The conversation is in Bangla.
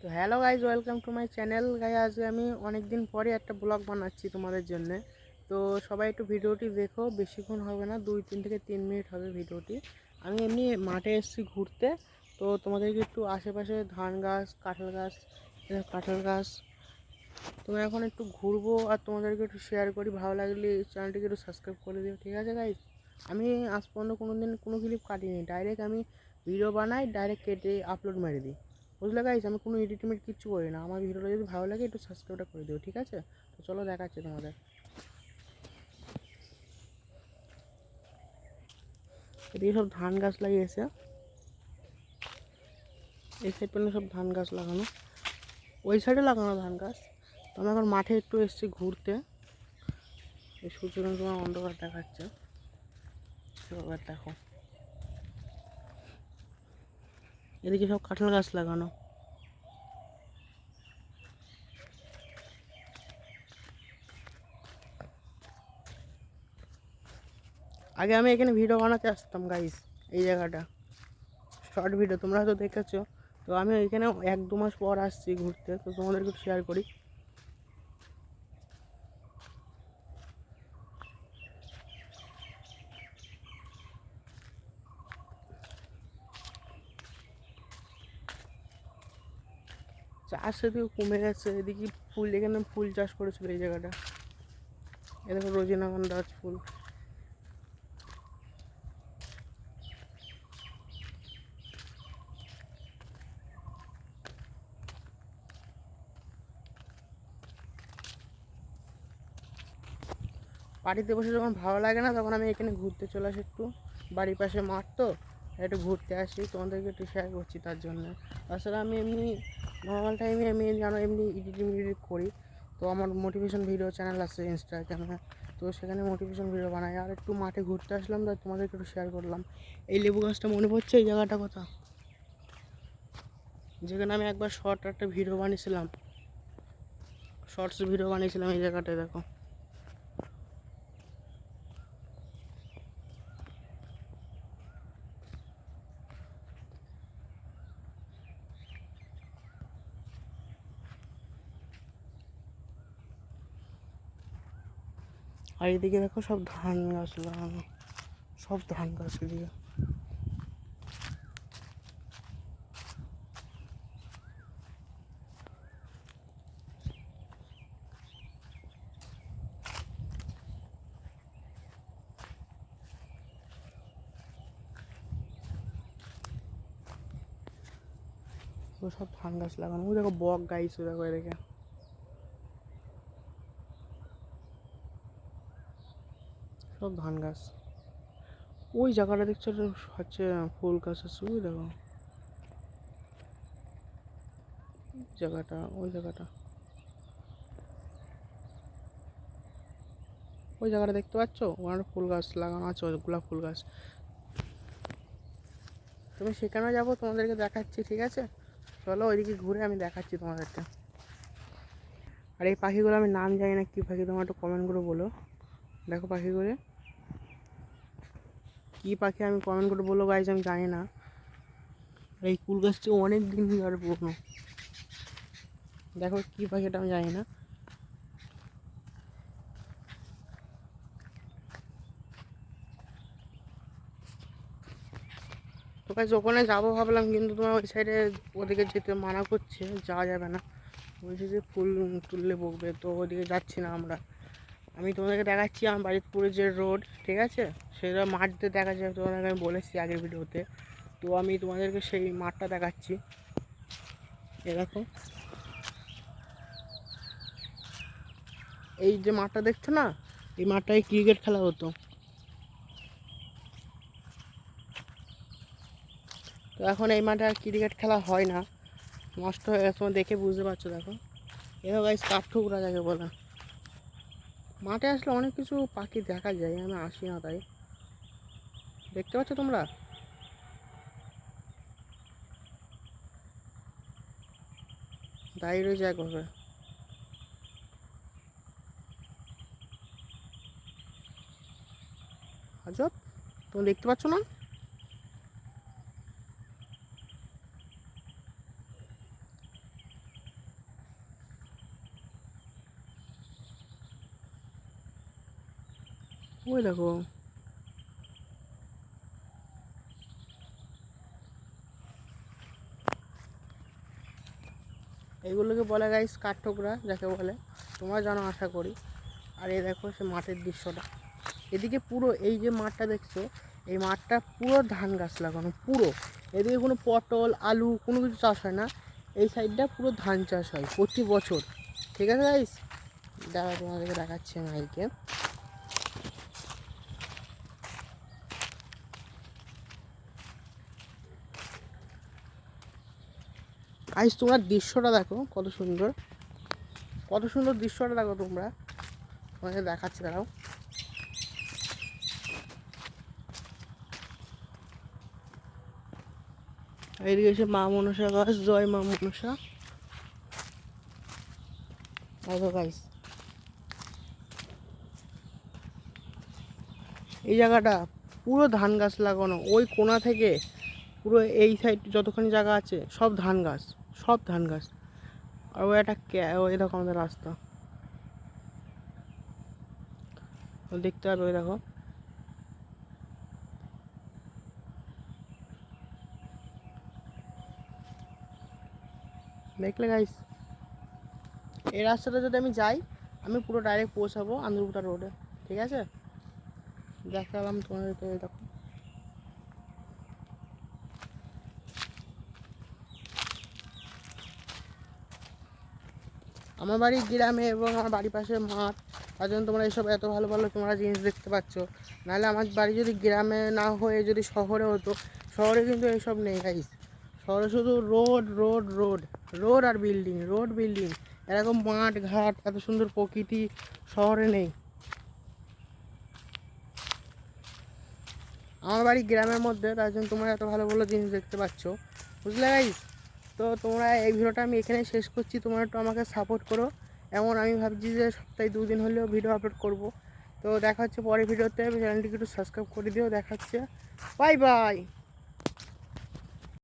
তো hello guys, welcome to my channel. আজকে আমি অনেক দিন পরে একটা ব্লগ বানাচ্ছি তোমাদের জন্য। তো সবাই একটু ভিডিওটি দেখো, বেশিক্ষণ হবে না, 2-3 থেকে 3 মিনিট হবে ভিডিওটি। আমি এমনি মাঠে এসেছি ঘুরতে, তো তোমাদেরকে একটু আশেপাশে ধান গাছ, কাঁঠাল গাছ তোমরা এখন একটু ঘুরবো আর তোমাদেরকে একটু শেয়ার করি। ভালো লাগলে চ্যানেলটিকে একটু সাবস্ক্রাইব করে দিও, ঠিক আছে গাইজ। আমি আজ পর্যন্ত কোনো দিন কোনো ক্লিপ কাটিনি, ডাইরেক্ট আমি ভিডিও বানাই, ডাইরেক্ট কেটে আপলোড মেরে দিই, বুঝলে গাইজ। আমি কোনো এডিটমেন্ট কিচ্ছু করি না। আমার ভিডিওটা যদি ভালো লাগে একটু সাবস্ক্রাইবটা করে দিও, ঠিক আছে। তো চলো দেখাচ্ছি তোমাদের। এদিকে সব ধান গাছ লাগিয়েছে, এই সাইড পেলে সব ধান গাছ লাগানো, ওই সাইডে লাগানো ধান গাছ। তো আমি এখন মাঠে একটু এসেছি ঘুরতে। এই সূর্যের তোমার অন্ধকার দেখাচ্ছে, এবার দেখো এদিকে সব কাঁঠাল গাছ লাগানো। আগে আমি এখানে ভিডিও বানাতে আসতাম গাইস, এই জায়গাটা শর্ট ভিডিও তোমরা হয়তো দেখেছো। তো আমি এখানে 1-2 মাস পর আসছি ঘুরতে, তো তোমাদেরকে শেয়ার করি। চাষ যদিও কমে গেছে, এদিকে ফুল, এখানে ফুল চাষ করেছিল এই জায়গাটা। এদিকে রজনীগন্ধা ফুল। বাড়িতে বসে যখন ভালো লাগে না, তখন আমি এখানে ঘুরতে চলে আসি একটু। বাড়ির পাশে মাঠ, তো একটু ঘুরতে আসি, তোমাদেরকে একটু শেয়ার করছি তার জন্য। তাছাড়া আমি এমনি নর্মাল টাইমে আমি জানো এমনি এডিটিং করি। তো আমার মোটিভেশন ভিডিও চ্যানেল আছে ইনস্টাগ্রামে, তো সেখানে মোটিভেশন ভিডিও বানাই। আর একটু মাঠে ঘুরতে আসলাম, তাই তোমাদেরকে একটু শেয়ার করলাম। এই লেবু গাছটা মনে পড়ছে, এই জায়গাটা কথা, যেখানে আমি একবার একটা ভিডিও বানিয়েছিলাম, শর্টস ভিডিও বানিয়েছিলাম। এই জায়গাটায় দেখো, আর এদিকে দেখো সব ধান গাছ লাগানো, সব ধান গাছ এদিকে। তো সব ধান গাছ লাগানো। ওই দেখো বক গাইছে, দেখো এদিকে সব ধান গাছ। ওই জায়গাটা দেখছো, হচ্ছে ফুল গাছ আছে, ওই দেখো জায়গাটা, ওই জায়গাটা, ওই জায়গাটা দেখতে পাচ্ছ, ওখানে ফুল গাছ লাগানো আছে, গোলাপ ফুল গাছ। তুমি সেখানে যাবো, তোমাদেরকে দেখাচ্ছি, ঠিক আছে। চলো ওইদিকে ঘুরে আমি দেখাচ্ছি তোমাদেরকে। আর এই পাখিগুলো আমি নাম জানি না কী পাখি, তোমার একটু কমেন্ট করে বলো। দেখো পাখিগুলো কী পাখি, আমি কমেন্ট করে বলো গাইজ, আমি জানি না। এই কুল গাছটি অনেক দিন ধরে পুরনো। দেখো কী পাখিটা আমি জানি না। তো গাইজ ওখানে যাবো ভাবলাম, কিন্তু তোমার ওই সাইডে ওদিকে যেতে মানা করছে, যাওয়া যাবে না, বলছি যে ফুল তুললে বকবে, তো ওদিকে যাচ্ছি না আমরা। আমি তোমাদেরকে দেখাচ্ছি আমার বাড়ির পুরো যে রোড, ঠিক আছে, সেটা মাঠ দিয়ে দেখা যায়, তোমাদেরকে আমি বলেছি আগের ভিডিওতে। তো আমি তোমাদেরকে সেই মাঠটা দেখাচ্ছি। এ দেখো, এই যে মাঠটা দেখছো না, এই মাঠটায় ক্রিকেট খেলা হতো। তো এখন এই মাঠে আর ক্রিকেট খেলা হয় না, নষ্ট হয়ে গেছে, তোমরা দেখে বুঝতে পারছো। দেখো এবার গাইস কাঠঠোকরা যাকে বলে। মাঠে আসলে অনেক কিছু পাখি দেখা যায়, আমি আসি না তাই। দেখতে পাচ্ছ তোমরা, দাঁড়িয়ে রয়েছে একভাবে, আজব। তুমি দেখতে পাচ্ছ না? ওই দেখো, এইগুলোকে বলে গাইস কাঠঠোকরা, যাকে বলে তোমরা জানো আশা করি। আর এই দেখো সে মাঠের দৃশ্যটা, এদিকে পুরো এই যে মাঠটা দেখছো, এই মাঠটা পুরো ধান গাছ লাগানো পুরো। এদিকে কোনো পটল আলু কোনো কিছু চাষ হয় না, এই সাইডটা পুরো ধান চাষ হয় প্রতি বছর। ঠিক আছে গাইস, দেখা তোমাদেরকে দেখাচ্ছি আমি আজকে। গাইস তোমরা দৃশ্যটা দেখো কত সুন্দর, কত সুন্দর দৃশ্যটা দেখো তোমরা, তোমাকে দেখাচ্ছি দাঁড়াও। এইদিকে এসে মা মনসা গাছ, জয় মা মনসা। দেখো গাইস এই জায়গাটা পুরো ধান গাছ লাগানো, ওই কোণা থেকে পুরো এই সাইড যতখানি জায়গা আছে সব ধান গাছ, সব ধান গাছ। আর ওই একটা ওই দেখো আমাদের রাস্তা দেখতে পাবে, ওই দেখো। দেখলে গাইস, এই রাস্তাটা যদি আমি যাই আমি পুরো ডাইরেক্ট পৌঁছাবো আন্দরপুটা রোডে। ঠিক আছে, দেখালাম তোমাদেরকে। দেখো আমার বাড়ি গ্রামে এবং আমার বাড়ির পাশে মাঠ, তার জন্য তোমরা এইসব এত ভালো ভালো তোমরা জিনিস দেখতে পাচ্ছ। নাহলে আমার বাড়ি যদি গ্রামে না হয়ে যদি শহরে হতো, শহরে কিন্তু এইসব নেই গাইস। শহরে শুধু রোড রোড রোড, রোড আর বিল্ডিং, রোড বিল্ডিং, এরকম মাঠ ঘাট এত সুন্দর প্রকৃতি শহরে নেই। আমার বাড়ি গ্রামের মধ্যে, তার জন্য তোমরা এত ভালো ভালো জিনিস দেখতে পাচ্ছ, বুঝলে গাইস। তো তোমরা এই ভিডিওটা আমি এখানে শেষ করছি, তোমরা একটু আমাকে সাপোর্ট করো। এমন আমি ভাবছি যে সপ্তাহে 2 দিন হলেও ভিডিও আপলোড করব। তো দেখা হচ্ছে পরের ভিডিওতে, চ্যানেলটিকে একটু সাবস্ক্রাইব করে দিও। দেখা হচ্ছে, বাই বাই।